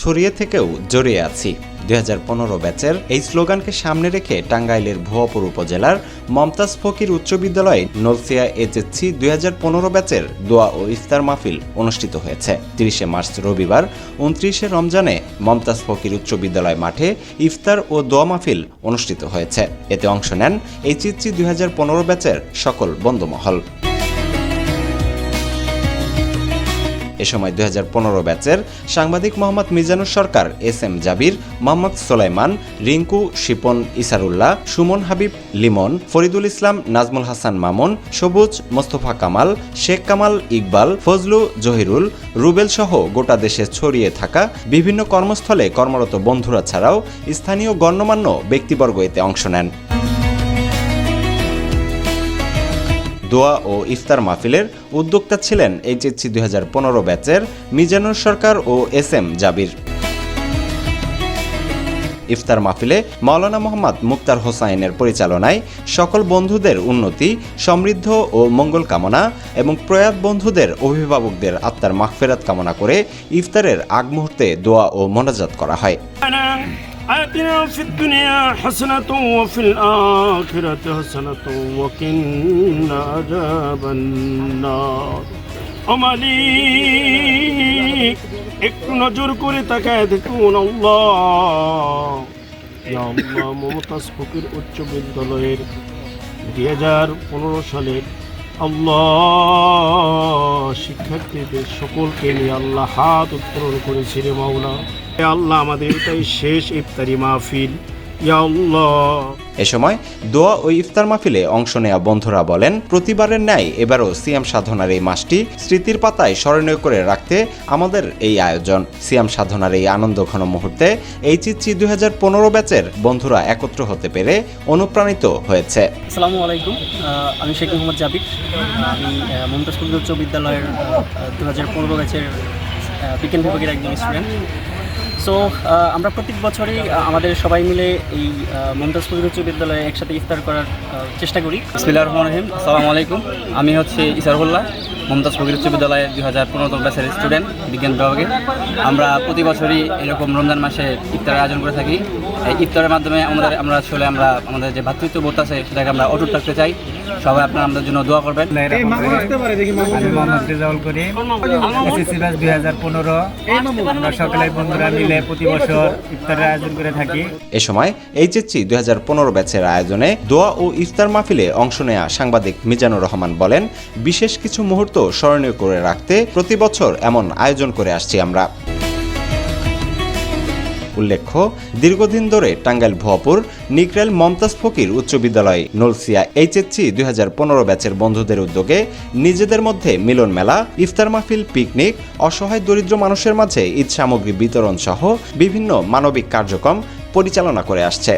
ছড়িয়ে থেকেও জড়িয়ে আছি। 2015 ব্যাচের এই স্লোগানকে সামনে রেখে টাঙ্গাইলের ভুয়াপুর উপজেলার মমতাজ ফকির উচ্চ বিদ্যালয়ে নলসিয়া এইচএসসি 2015 ব্যাচের দোয়া ও ইফতার মাহফিল অনুষ্ঠিত হয়েছে। 30 মার্চ রবিবার 29 রমজানে মমতাজ ফকির উচ্চ বিদ্যালয় মাঠে ইফতার ও দোয়া মাহফিল অনুষ্ঠিত হয়েছে। এতে অংশ নেন এইচএসসি 2015 ব্যাচের সকল বন্ধুমহল। এ সময় 2015 ব্যাচের সাংবাদিক মোহাম্মদ মিজানুর সরকার, এস.এম. জাবির, মোহাম্মদ সোলাইমান, রিঙ্কু, শিপন, ইসারুল্লাহ, সুমন হাবিব, লিমন, ফরিদুল ইসলাম, নাজমুল হাসান মামুন, সবুজ, মোস্তফা কামাল, শেখ কামাল, ইকবাল, ফজলু, জহিরুল, রুবেল সহ গোটা দেশে ছড়িয়ে থাকা বিভিন্ন কর্মস্থলে কর্মরত বন্ধুরা ছাড়াও স্থানীয় গণ্যমান্য ব্যক্তিবর্গ এতে অংশ নেন। দোয়া ও ইফতার মাহফিলের উদ্যোক্তা ছিলেন এইচএসসি 2015 ব্যাচের মিজানুর সরকার ও এস.এম. জাবির। ইফতার মাহফিলে মাওলানা মোহাম্মদ মুক্তার হোসাইনের পরিচালনায় সকল বন্ধুদের উন্নতি, সমৃদ্ধ ও মঙ্গল কামনা এবং প্রয়াত বন্ধুদের অভিভাবকদের আত্মার মাগফিরাত কামনা করে ইফতারের আগ মুহূর্তে দোয়া ও মোনাজাত করা হয়। آتنا في الدنيا حسنة وفي الآخرة حسنة وقنا عذاب النار মালিক একটু নজর করে তাকায় দেখুন আল্লাহ, ইয়া আল্লাহ, মমতাজ ফকির উচ্চ বিদ্যালয়ের 2015 সালের আল্লাহ শিক্ষার্থীদের সকলকে নিয়ে আল্লাহ হাত উত্তোলন করেছি রে মাওলা। আল্লাহ আমাদের এটাই শেষ ইফতারি মাহফিল, ইয়া আল্লাহ। এ সময় দোয়া ও ইফতার মাহফিলে অংশ নেওয়া বন্ধুরা বলেন, প্রতিবারের ন্যায় এবারও সিয়াম সাধনার এই মাসটি স্মৃতির পাতায় স্মরণীয় করে রাখতে আমাদের এই আয়োজন। সিয়াম সাধনার এই আনন্দঘন মুহূর্তে এইচএসসি 2015 ব্যাচের বন্ধুরা একত্র হতে পেরে অনুপ্রাণিত হয়েছে। আসসালামু আলাইকুম, আমি শেখ মোহাম্মদ জাবির। আমি মমতাজ ফকির উচ্চ বিদ্যালয়ের 2015 ব্যাচের বিজ্ঞান বিভাগের একজন স্টুডেন্ট। সো আমরা প্রত্যেক বছরই আমাদের সবাই মিলে এই মমতাজ ফকির উচ্চ বিদ্যালয়ে একসাথে ইফতার করার চেষ্টা করি। বিসমিল্লাহির রহমানির রহিম। আসসালামু আলাইকুম, আমি হচ্ছে ইসারুল্লাহ, মমতাজ ফকির উচ্চ বিদ্যালয়ের 2015 ব্যাচের স্টুডেন্ট বিজ্ঞান বিভাগে। আমরা প্রতি বছরই এরকম রমজান মাসে ইফতারের আয়োজন করে থাকি। এই ইফতারের মাধ্যমে আমরা আমাদের যে ভ্রাতৃত্ববোধ আছে সেটাকে আমরা অটুট রাখতে চাই। সবাই আপনারা আমাদের জন্য দোয়া করবেন। আমি মোহাম্মদ রেজাউল করিম, এসএসসি ব্যাচ 2015। আমরা সকলের বন্ধুরা মিলে প্রতি বছর ইফতারের আয়োজন করে থাকি। এ সময় এইচএসসি 2015 ব্যাচের আয়োজনে দোয়া ও ইফতার মাহফিলে অংশ নেয়া সাংবাদিক মিজানুর রহমান বলেন, বিশেষ কিছু মুহূর্ত স্মরণীয় করে রাখতে প্রতি বছর এমন আয়োজন করে আসছি আমরা। উল্লেখ্য, দীর্ঘদিন ধরে টাঙ্গাইল ভুয়াপুর নিকরেল মমতাজ ফকির উচ্চ বিদ্যালয় নলসিয়া এইচএসসি 2015 ব্যাচের বন্ধুদের উদ্যোগে নিজেদের মধ্যে মিলন মেলা, ইফতার মাহফিল, পিকনিক, অসহায় দরিদ্র মানুষের মাঝে ঈদ সামগ্রী বিতরণ সহ বিভিন্ন মানবিক কার্যক্রম পরিচালনা করে আসছে।